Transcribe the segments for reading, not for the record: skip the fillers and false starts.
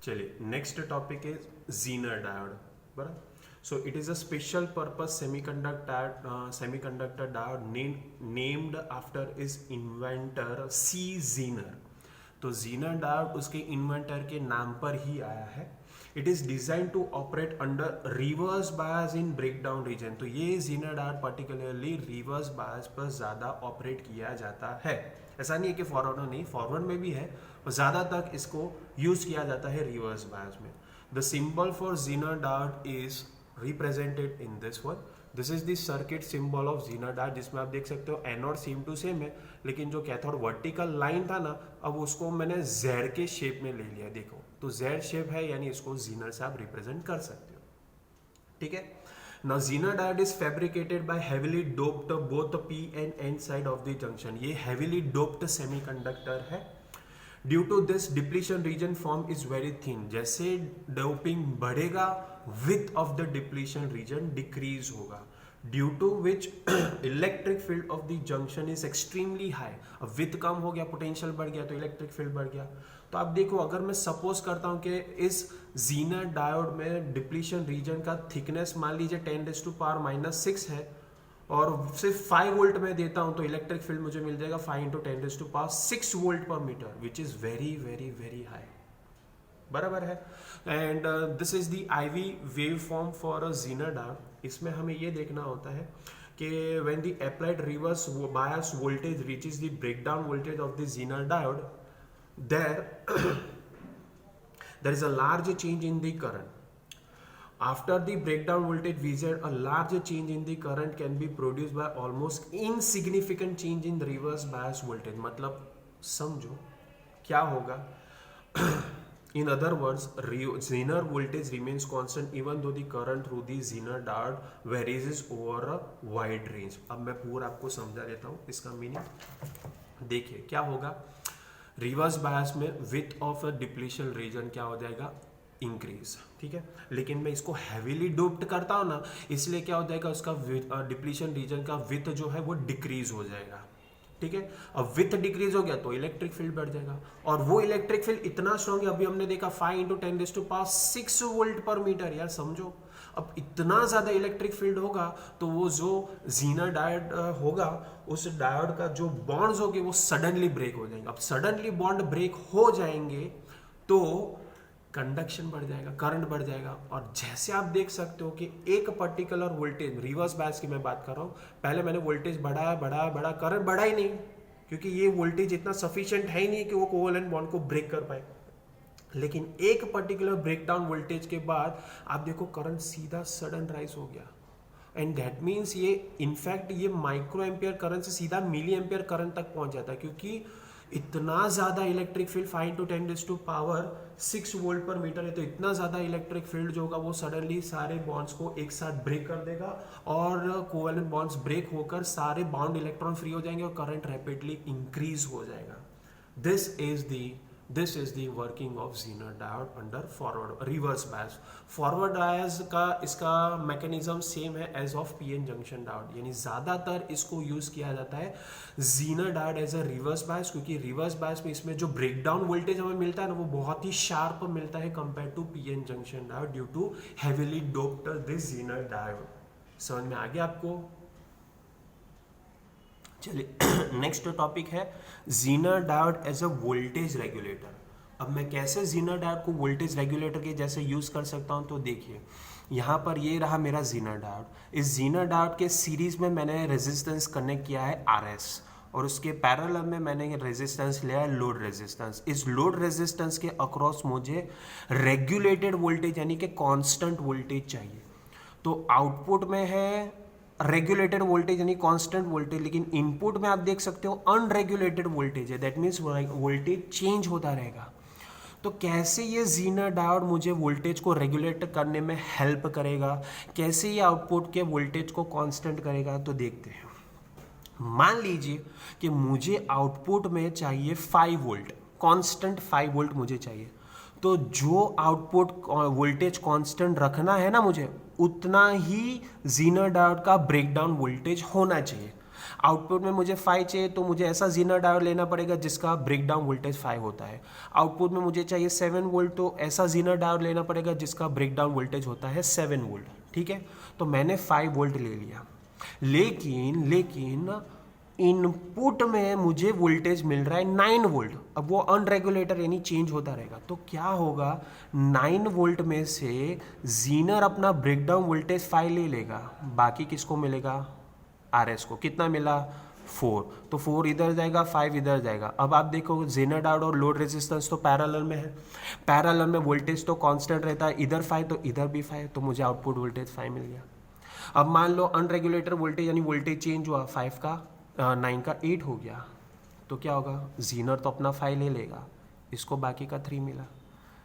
चलिए next topic is Zener diode, बराबर. So it is a special purpose semiconductor diode named after its inventor C. Zener. तो Zener diode उसके inventor के नाम पर ही आया है. It is design to operate under reverse bias in breakdown region. तो ये Zener diode particularly reverse bias पर ज्यादा ऑपरेट किया जाता है. ऐसा नहीं है कि फॉरवर्ड में नहीं, फॉरवर्ड में भी है, और ज्यादातर इसको यूज किया जाता है रिवर्स बायस में. The symbol for Zener diode is represented in this one. This is the circuit symbol of Zener diode, जिसमें आप देख सकते हो एनोड सेम टू सेम है, लेकिन जो कैथोड वर्टिकल लाइन था ना, अब उसको मैंने जेड के शेप में ले लिया. देखो तो जेड शेप है, यानी इसको Zener से आप रिप्रेजेंट कर सकते हो. ठीक है. Now Zener diode is fabricated by heavily doped both the p and n side of the junction. ये heavily doped semiconductor है. Due to this depletion region form is very thin. जैसे doping बढ़ेगा, width of the depletion region decrease होगा. Due to which electric field of the junction is extremely high. अब width कम हो गया, potential बढ़ गया, तो इलेक्ट्रिक फील्ड बढ़ गया. तो आप देखो, अगर मैं सपोज करता हूं कि इस Zener डायोड में डिप्लीशन रीजन का थिकनेस मान लीजिए 10⁻⁻⁶ है, और सिर्फ 5 वोल्ट में देता हूं, तो इलेक्ट्रिक फील्ड मुझे मिल जाएगा 5 × 10⁻⁶ volt per metre, which is very very very high. बराबर है. And this is the IV wave form for a Zener diode. इसमें हमें ये देखना होता है कि when the applied reverse bias voltage reaches the breakdown voltage of the Zener diode, there is a large change in the current. After the breakdown voltage Vz, a large change in the current can be produced by almost insignificant change in reverse bias voltage. मतलब समझो क्या होगा. In other words, Zener voltage remains constant even though the current through the Zener diode varies over a wide range. अब मैं पूरा आपको समझा देता हूँ इसका मीनिंग. देखिए क्या होगा. रिवर्स बायस में width of a depletion region क्या हो जाएगा, इंक्रीज. ठीक है. लेकिन मैं इसको हैवीली डोप्ड करता हूं ना, इसलिए क्या हो जाएगा, उसका डिप्लीशन रीजन का विथ जो है वो डिक्रीज हो जाएगा. ठीक है. अब विथ डिक्रीज हो गया तो इलेक्ट्रिक फील्ड बढ़ जाएगा, और वो इलेक्ट्रिक फील्ड इतना स्ट्रॉन्ग है, अभी हमने देखा 5 × 10⁻⁶ वोल्ट पर मीटर. यार समझो, अब इतना ज्यादा इलेक्ट्रिक फील्ड होगा, तो वो जो Zener डायोड होगा, उस डायोड का जो बॉन्ड्स होंगे वो सडनली ब्रेक हो जाएंगे. अब सडनली बॉन्ड ब्रेक हो जाएंगे तो कंडक्शन बढ़ जाएगा, करंट बढ़ जाएगा. और जैसे आप देख सकते हो कि एक पर्टिकुलर वोल्टेज, रिवर्स बायस की मैं बात कर रहा हूं, पहले मैंने वोल्टेज बढ़ाया, करंट बढ़ा ही नहीं, क्योंकि ये वोल्टेज इतना सफिशिएंट है ही नहीं कि वो कोवेलेंट बॉन्ड को ब्रेक कर पाए. लेकिन एक पर्टिकुलर ब्रेकडाउन वोल्टेज के बाद आप देखो करंट सीधा सडन राइज हो गया. एंड दैट मीन्स ये इनफैक्ट ये माइक्रो एम्पियर करंट से सीधा मिली एम्पियर करंट तक पहुंच जाता है, क्योंकि इतना ज्यादा electric field 5 × 10⁻⁶ volt per metre है. तो इतना ज्यादा इलेक्ट्रिक फील्ड जो होगा वो सडनली सारे बॉन्ड्स को एक साथ ब्रेक कर देगा, और कोवेलेंट बॉन्ड्स ब्रेक होकर सारे बाउंड इलेक्ट्रॉन फ्री हो जाएंगे और करंट रैपिडली इंक्रीज हो जाएगा. This is the working of Zener diode under reverse bias. Forward bias का इसका मैकेनिज्म सेम है as of PN junction diode, यानी ज्यादातर इसको यूज किया जाता है Zener diode as a reverse bias, क्योंकि रिवर्स बायस में इसमें जो ब्रेकडाउन वोल्टेज हमें मिलता है ना, वो बहुत ही शार्प मिलता है compare to PN junction diode due to heavily doped this Zener diode. समझ में आ गया आपको. चलिए नेक्स्ट टॉपिक है Zener diode as a voltage regulator. अब मैं कैसे Zener डायोड को वोल्टेज रेगुलेटर के जैसे यूज कर सकता हूं, तो देखिए यहाँ पर ये रहा मेरा Zener डायोड. इस Zener डायोड के सीरीज में मैंने रेजिस्टेंस कनेक्ट किया है RS, और उसके पैरेलल में मैंने रेजिस्टेंस लिया है लोड रेजिस्टेंस. इस लोड रेजिस्टेंस के अक्रॉस मुझे रेगुलेटेड वोल्टेज यानी कि कांस्टेंट वोल्टेज चाहिए. तो आउटपुट में है रेगुलेटेड वोल्टेज यानी कांस्टेंट वोल्टेज, लेकिन इनपुट में आप देख सकते हो अनरेगुलेटेड वोल्टेज है. दैट मीन्स वोल्टेज चेंज होता रहेगा. तो कैसे ये Zener डायोड मुझे वोल्टेज को रेगुलेट करने में हेल्प करेगा, कैसे ये आउटपुट के वोल्टेज को कांस्टेंट करेगा, तो देखते हैं. मान लीजिए कि मुझे आउटपुट में चाहिए 5 वोल्ट, कांस्टेंट 5 वोल्ट मुझे चाहिए. तो जो आउटपुट वोल्टेज कांस्टेंट रखना है ना मुझे, उतना ही Zener डायोड का ब्रेकडाउन वोल्टेज होना चाहिए. आउटपुट में मुझे 5 चाहिए तो मुझे ऐसा जीनर डायोड लेना पड़ेगा जिसका ब्रेकडाउन वोल्टेज 5 होता है। आउटपुट में मुझे चाहिए 7 वोल्ट तो ऐसा जीनर डायोड लेना पड़ेगा जिसका ब्रेकडाउन वोल्टेज होता है 7 वोल्ट। ठीक है, तो मैंने 5 वोल्ट ले लिया, लेकिन इनपुट में मुझे वोल्टेज मिल रहा है 9 वोल्ट। अब वो अनरेगुलेटर यानी चेंज होता रहेगा, तो क्या होगा, 9 वोल्ट में से जीनर अपना ब्रेकडाउन वोल्टेज 5 ले लेगा, बाकी किसको मिलेगा, आरएस को। कितना मिला, 4, तो 4 इधर जाएगा, 5 इधर जाएगा। अब आप देखो जेनर डायोड और लोड रेजिस्टेंस तो पैरेलल में है, पैरेलल में वोल्टेज तो कांस्टेंट रहता है, इधर 5 तो इधर भी 5, तो मुझे आउटपुट वोल्टेज 5 मिल गया। अब मान लो अनरेगुलेटर वोल्टेज यानी वोल्टेज चेंज हुआ, 5 का 9 का 8 हो गया, तो क्या होगा, जीनर तो अपना 5 ले लेगा, इसको बाकी का 3 मिला,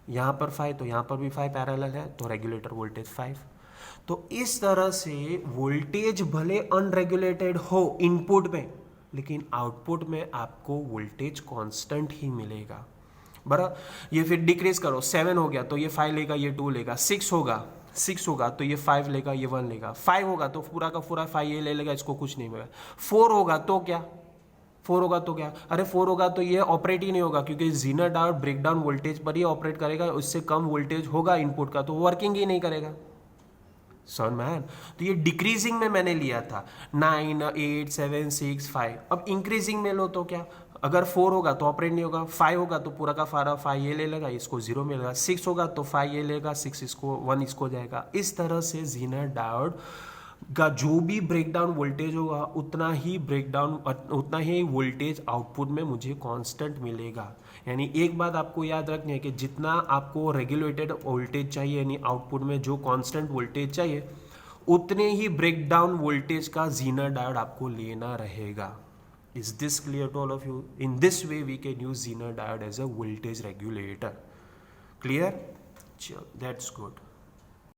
यहाँ पर 5 तो यहाँ पर भी 5 पैरेलल है, तो रेगुलेटर वोल्टेज 5। तो इस तरह से वोल्टेज भले अनरेगुलेटेड हो इनपुट में, लेकिन आउटपुट में आपको वोल्टेज कांस्टेंट ही मिलेगा। बराबर, ये फिर डिक्रीज करो, 7 हो गया तो ये 5 लेगा, ये 2 लेगा, 6 होगा तो ये 5 लेगा, ये 1 लेगा, 5 होगा तो पूरा का पूरा 5 ये ले लेगा, इसको कुछ नहीं मिलेगा। 4 होगा तो क्या, 4 होगा तो क्या, अरे 4 होगा तो ये ऑपरेट ही नहीं होगा, क्योंकि जीनर डायोड ब्रेकडाउन वोल्टेज पर ही ऑपरेट करेगा, उससे कम वोल्टेज होगा इनपुट का, तो वर्किंग ही नहीं करेगा। सन मैन, तो ये डिक्रीजिंग में मैंने लिया था, 9, 8, 7, 6, 5। अब इंक्रीजिंग में लो तो क्या, अगर 4 होगा तो ऑपरेट नहीं होगा, 5 होगा तो पूरा का फारा 5 ये ले लेगा, इसको 0 मिलेगा, 6 होगा तो 5 ये लेगा, 6 इसको 1 इसको जाएगा। इस तरह से जीनर डायोड का जो भी ब्रेकडाउन वोल्टेज होगा उतना ही वोल्टेज आउटपुट में मुझे कांस्टेंट मिलेगा। यानी एक बात आपको याद रखनी है कि जितना आपको रेगुलेटेड वोल्टेज चाहिए, यानी आउटपुट में जो कांस्टेंट वोल्टेज चाहिए, उतने ही ब्रेकडाउन वोल्टेज का जीनर डायोड आपको लेना रहेगा। Is this clear to all of you? In this way we can use Zener diode as a voltage regulator. Clear? That's good.